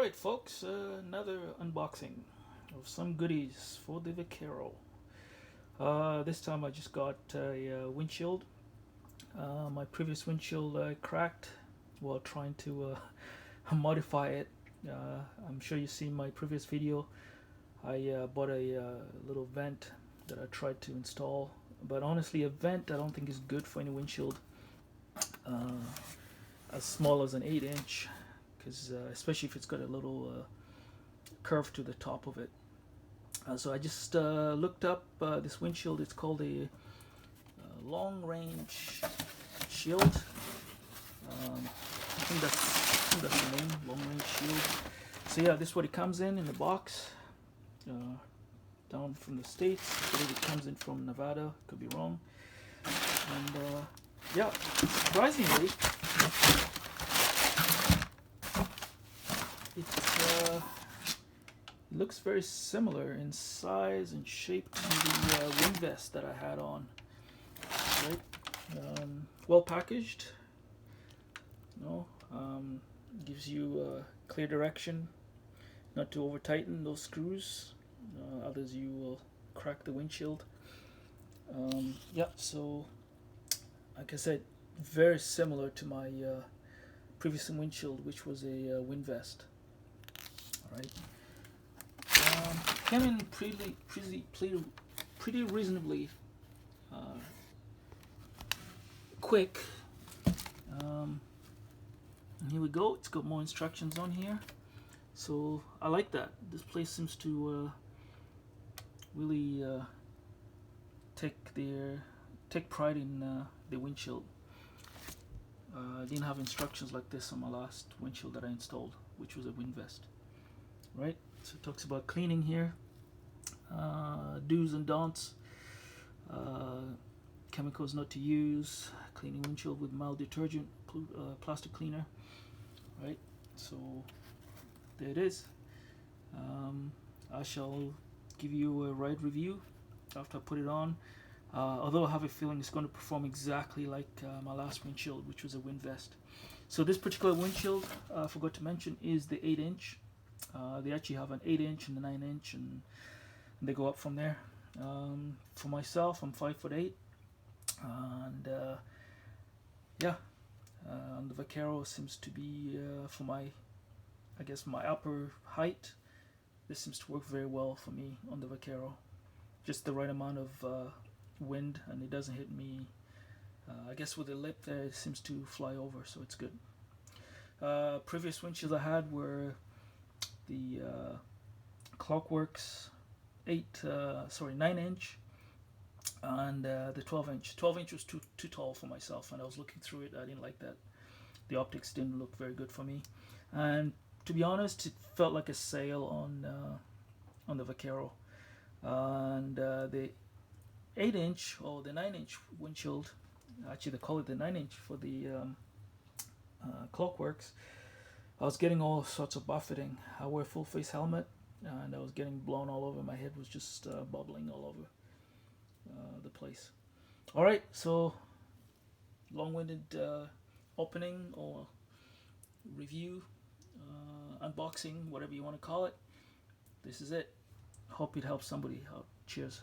Alright folks, another unboxing of some goodies for the Vaquero. This time I just got a windshield. My previous windshield cracked while trying to modify it. I'm sure you've seen my previous video. I bought a little vent that I tried to install, but honestly a vent I don't think is good for any windshield as small as an 8-inch, because especially if it's got a little curve to the top of it. So I just looked up this windshield. It's called a long range shield. I think that's the name, long range shield. So yeah, this is what it comes in the box. Down from the States. I believe it comes in from Nevada, could be wrong. And yeah, surprisingly, it looks very similar in size and shape to the wind vest that I had on. Right? Well packaged. Gives you clear direction, not to over tighten those screws. Others you will crack the windshield. Yeah, so like I said, very similar to my previous windshield, which was a wind vest. All right. Came in pretty reasonably quick. Here we go. It's got more instructions on here, so I like that. This place seems to really take pride in the windshield. I didn't have instructions like this on my last windshield that I installed, which was a wind vest. Right, so it talks about cleaning here, do's and don'ts, chemicals not to use, cleaning windshield with mild detergent, plastic cleaner. Right, so there it is. I shall give you a ride review after I put it on, although I have a feeling it's going to perform exactly like my last windshield, which was a wind vest. So this particular windshield, I forgot to mention, is the 8-inch. They actually have an 8-inch and a 9-inch, and they go up from there. For myself, I'm 5'8", and yeah, the Vaquero seems to be for my, I guess, my upper height. This seems to work very well for me on the Vaquero. Just the right amount of wind, and it doesn't hit me. I guess with the lip there, it seems to fly over, so it's good. Previous windshields I had were the Clockworks 9-inch, and the 12-inch. 12-inch was too tall for myself, and I was looking through it. I didn't like that. The optics didn't look very good for me, and to be honest, it felt like a sail on the Vaquero. And the 8-inch or the 9-inch windshield, actually they call it the 9-inch for the Clockworks. I was getting all sorts of buffeting. I wear a full face helmet, and I was getting blown all over. My head was just bubbling all over the place. All right, so long-winded opening or review, unboxing, whatever you want to call it. This is it. Hope it helps somebody out. Cheers.